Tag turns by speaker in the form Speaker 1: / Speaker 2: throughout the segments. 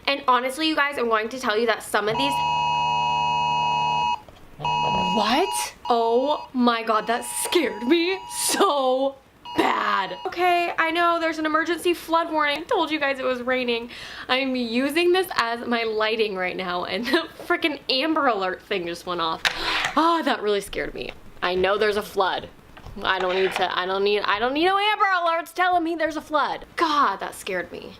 Speaker 1: And honestly, you guys, I'm going to tell you that some of these... What? Oh my god, that scared me so bad. Okay, I know there's an emergency flood warning. I told you guys it was raining. I'm using this as my lighting right now, and the freaking Amber Alert thing just went off. Ah, that really scared me. I know there's a flood. I don't need no Amber Alerts telling me there's a flood. God, that scared me.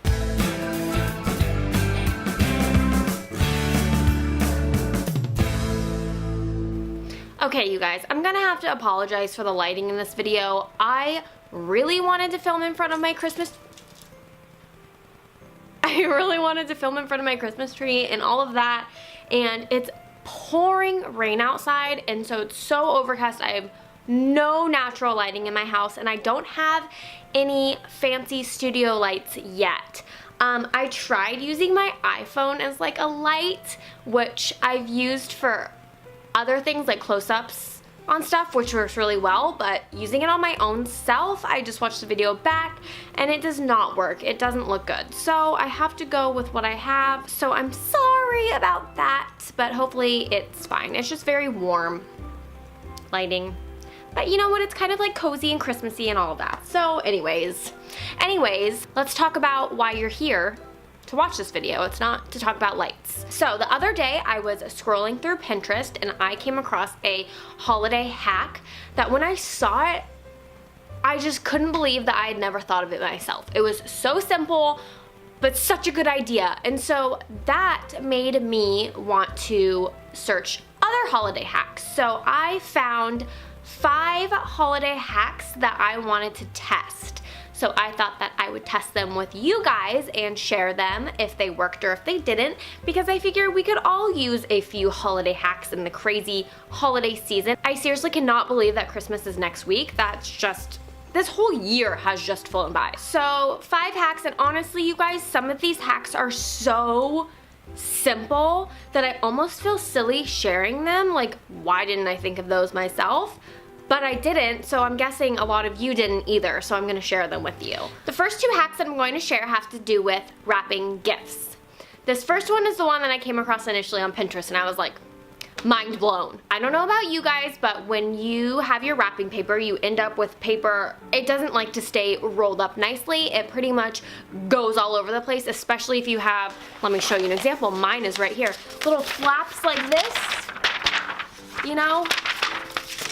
Speaker 1: Okay, you guys, I'm gonna have to apologize for the lighting in this video. I really wanted to film in front of my Christmas tree and all of that, and it's pouring rain outside, and so it's so overcast. I have no natural lighting in my house, and I don't have any fancy studio lights yet. I tried using my iPhone as like a light, which I've used for other things like close-ups on stuff, which works really well, but using it on my own self, I just watched the video back and it does not work. It doesn't look good. So I have to go with what I have. So I'm sorry about that, but hopefully it's fine. It's just very warm lighting. But you know what? It's kind of like cozy and Christmassy and all of that. So anyways, let's talk about why you're here to watch this video. It's not to talk about lights. So the other day I was scrolling through Pinterest and I came across a holiday hack that when I saw it, I just couldn't believe that I had never thought of it myself. It was so simple, but such a good idea. And so that made me want to search other holiday hacks. So I found 5 holiday hacks that I wanted to test. So I thought that I would test them with you guys and share them if they worked or if they didn't, because I figure we could all use a few holiday hacks in the crazy holiday season. I seriously cannot believe that Christmas is next week. That's just, this whole year has just flown by. So 5 hacks, and honestly you guys, some of these hacks are so simple that I almost feel silly sharing them. Like, why didn't I think of those myself? But I didn't, so I'm guessing a lot of you didn't either, so I'm gonna share them with you. The first 2 hacks that I'm going to share have to do with wrapping gifts. This first one is the one that I came across initially on Pinterest, and I was like, mind blown. I don't know about you guys, but when you have your wrapping paper, you end up with paper, it doesn't like to stay rolled up nicely. It pretty much goes all over the place, especially if you have, let me show you an example. Mine is right here. Little flaps like this, you know?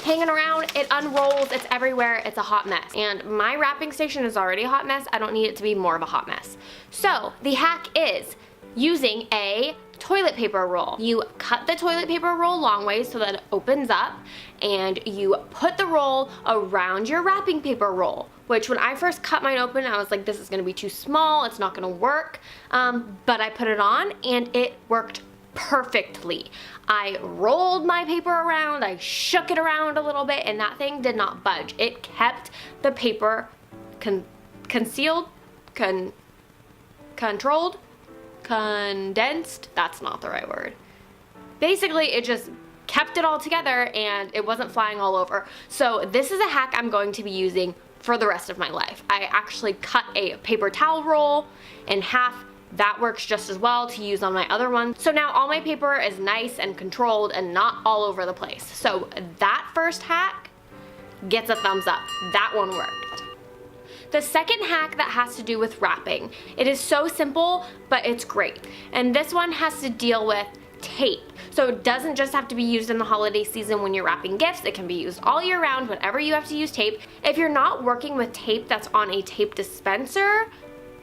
Speaker 1: Hanging around, it unrolls, it's everywhere, it's a hot mess. And my wrapping station is already a hot mess. I don't need it to be more of a hot mess. So the hack is using a toilet paper roll. You cut the toilet paper roll long ways so that it opens up, and you put the roll around your wrapping paper roll, which when I first cut mine open, I was like, this is gonna be too small, it's not gonna work. But I put it on and it worked perfectly. I rolled my paper around, I shook it around a little bit, and that thing did not budge. It kept the paper concealed, controlled, condensed, that's not the right word. Basically, it just kept it all together and it wasn't flying all over. So this is a hack I'm going to be using for the rest of my life. I actually cut a paper towel roll in half. That works just as well to use on my other one. So now all my paper is nice and controlled and not all over the place. So that first hack gets a thumbs up. That one worked. The second hack that has to do with wrapping. It is so simple, but it's great. And this one has to deal with tape. So it doesn't just have to be used in the holiday season when you're wrapping gifts. It can be used all year round whenever you have to use tape. If you're not working with tape that's on a tape dispenser,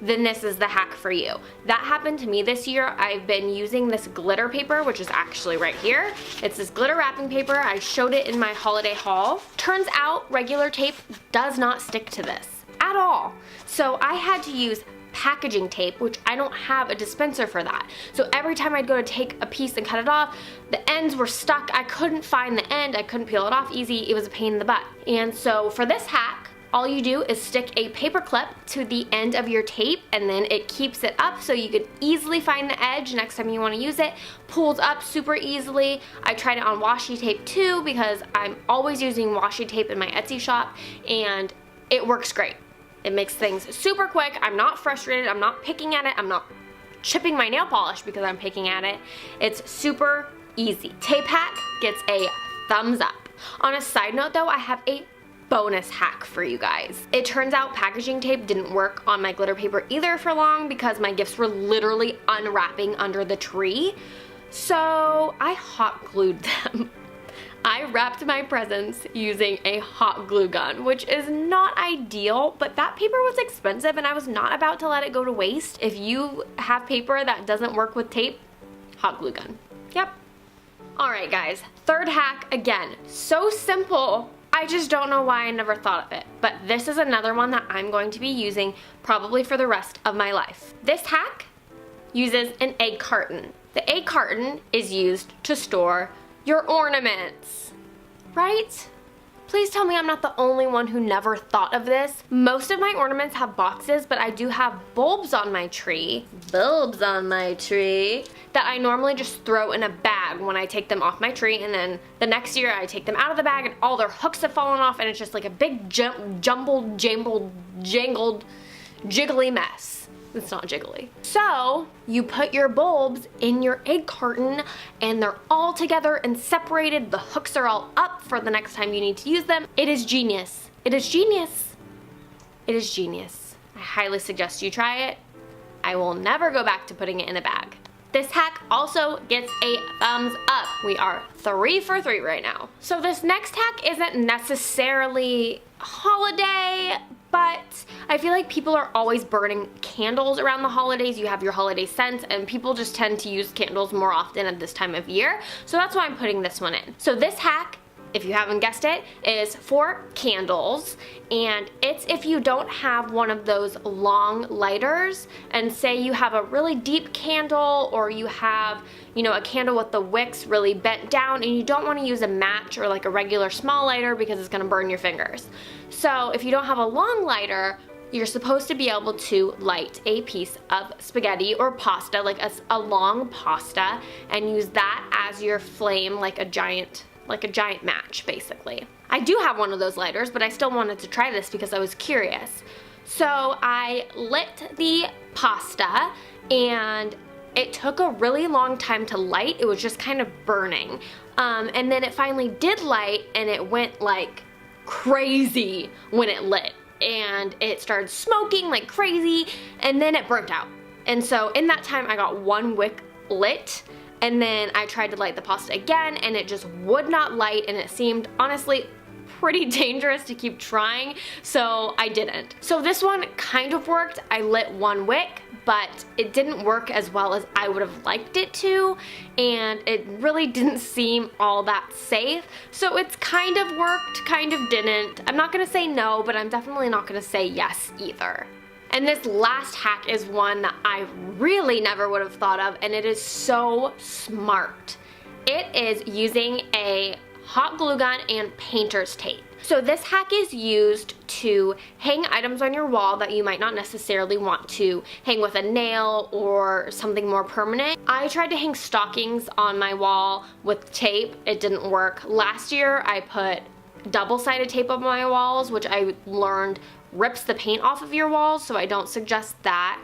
Speaker 1: then this is the hack for you. That happened to me this year. I've been using this glitter paper, which is actually right here. It's this glitter wrapping paper. I showed it in my holiday haul. Turns out regular tape does not stick to this at all. So I had to use packaging tape, which I don't have a dispenser for that. So every time I'd go to take a piece and cut it off, the ends were stuck. I couldn't find the end. I couldn't peel it off easy. It was a pain in the butt. And so for this hack, all you do is stick a paper clip to the end of your tape, and then it keeps it up so you could easily find the edge next time you want to use it. Pulls up super easily. I tried it on washi tape too because I'm always using washi tape in my Etsy shop, and it works great. It makes things super quick. I'm not frustrated. I'm not picking at it. I'm not chipping my nail polish because I'm picking at it. It's super easy. Tape hack gets a thumbs up. On a side note though, I have a bonus hack for you guys. It turns out packaging tape didn't work on my glitter paper either for long because my gifts were literally unwrapping under the tree. So I hot glued them. I wrapped my presents using a hot glue gun, which is not ideal, but that paper was expensive and I was not about to let it go to waste. If you have paper that doesn't work with tape, hot glue gun. Yep. All right guys, third hack, again, so simple. I just don't know why I never thought of it, but this is another one that I'm going to be using probably for the rest of my life. This hack uses an egg carton. The egg carton is used to store your ornaments, right? Please tell me I'm not the only one who never thought of this. Most of my ornaments have boxes, but I do have bulbs on my tree, that I normally just throw in a bag when I take them off my tree, and then the next year I take them out of the bag and all their hooks have fallen off and it's just like a big jumbled, jangled, jiggly mess. It's not jiggly. So you put your bulbs in your egg carton and they're all together and separated. The hooks are all up for the next time you need to use them. It is genius. It is genius. It is genius. I highly suggest you try it. I will never go back to putting it in a bag. This hack also gets a thumbs up. We are 3 for 3 right now. So this next hack isn't necessarily holiday, but I feel like people are always burning candles around the holidays. You have your holiday scents and people just tend to use candles more often at this time of year. So that's why I'm putting this one in. So this hack, if you haven't guessed it, is for candles, and it's if you don't have one of those long lighters, and say you have a really deep candle, or you have, you know, a candle with the wicks really bent down and you don't want to use a match or like a regular small lighter because it's going to burn your fingers. So if you don't have a long lighter, you're supposed to be able to light a piece of spaghetti or pasta, like a long pasta, and use that as your flame, like a giant match, basically. I do have one of those lighters, but I still wanted to try this because I was curious. So I lit the pasta and it took a really long time to light. It was just kind of burning. And then it finally did light and it went like crazy when it lit. And it started smoking like crazy and then it burnt out. And so in that time I got one wick lit. And then I tried to light the pasta again and it just would not light, and it seemed honestly pretty dangerous to keep trying, so I didn't. So this one kind of worked. I lit one wick, but it didn't work as well as I would have liked it to, and it really didn't seem all that safe. So it's kind of worked, kind of didn't. I'm not gonna say no, but I'm definitely not gonna say yes either. And this last hack is one that I really never would have thought of, and it is so smart. It is using a hot glue gun and painter's tape. So this hack is used to hang items on your wall that you might not necessarily want to hang with a nail or something more permanent. I tried to hang stockings on my wall with tape. It didn't work. Last year I put double-sided tape on my walls, which I learned rips the paint off of your walls, so I don't suggest that.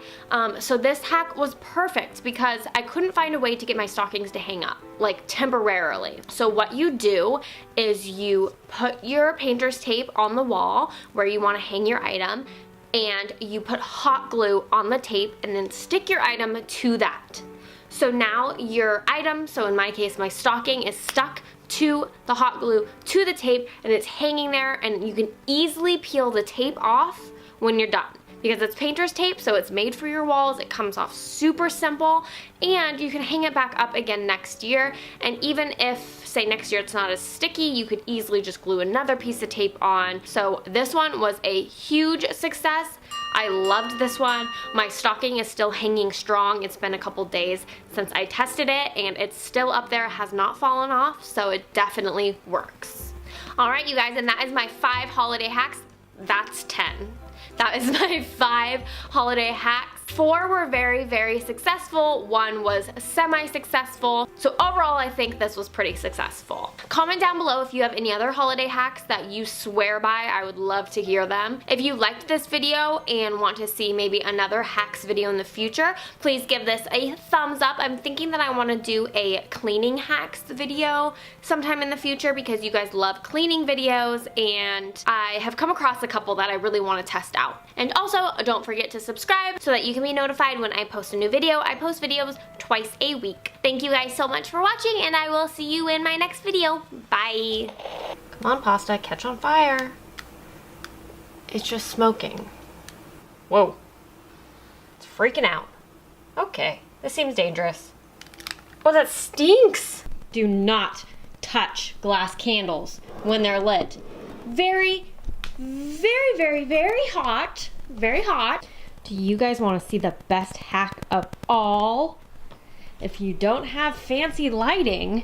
Speaker 1: So this hack was perfect because I couldn't find a way to get my stockings to hang up, like temporarily. So what you do is you put your painter's tape on the wall where you want to hang your item, and you put hot glue on the tape and then stick your item to that. So now your item, so in my case my stocking, is stuck to the hot glue, to the tape, and it's hanging there, and you can easily peel the tape off when you're done. Because it's painter's tape, so it's made for your walls, it comes off super simple, and you can hang it back up again next year. And even if, say next year it's not as sticky, you could easily just glue another piece of tape on. So this one was a huge success. I loved this one. My stocking is still hanging strong. It's been a couple days since I tested it and it's still up there, has not fallen off, so it definitely works. All right, you guys, and that is my 5 holiday hacks. That's 10. That is my 5 holiday hacks. 4 were very, very successful. 1 was semi-successful. So overall, I think this was pretty successful. Comment down below if you have any other holiday hacks that you swear by. I would love to hear them. If you liked this video and want to see maybe another hacks video in the future, please give this a thumbs up. I'm thinking that I want to do a cleaning hacks video sometime in the future because you guys love cleaning videos and I have come across a couple that I really want to test out. And also, don't forget to subscribe so that you can be notified when I post a new video. I post videos twice a week. Thank you guys so much for watching, and I will see you in my next video. Bye. Come on, pasta, catch on fire. It's just smoking. Whoa. It's freaking out. Okay, this seems dangerous. Oh, that stinks. Do not touch glass candles when they're lit. Very, very, very, very hot. Very hot. Do you guys want to see the best hack of all? If you don't have fancy lighting,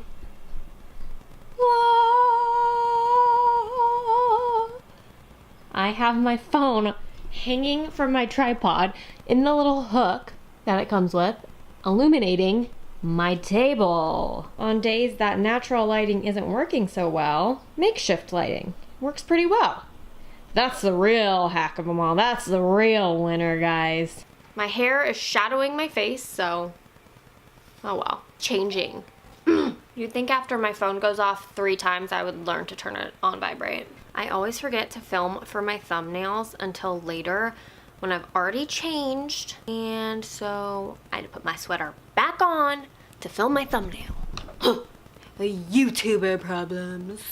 Speaker 1: I have my phone hanging from my tripod in the little hook that it comes with, illuminating my table. On days that natural lighting isn't working so well, makeshift lighting works pretty well. That's the real hack of them all. That's the real winner, guys. My hair is shadowing my face, so oh well. Changing. You'd think after my phone goes off 3 times I would learn to turn it on vibrate. I always forget to film for my thumbnails until later when I've already changed, and so I had to put my sweater back on to film my thumbnail. The YouTuber problems.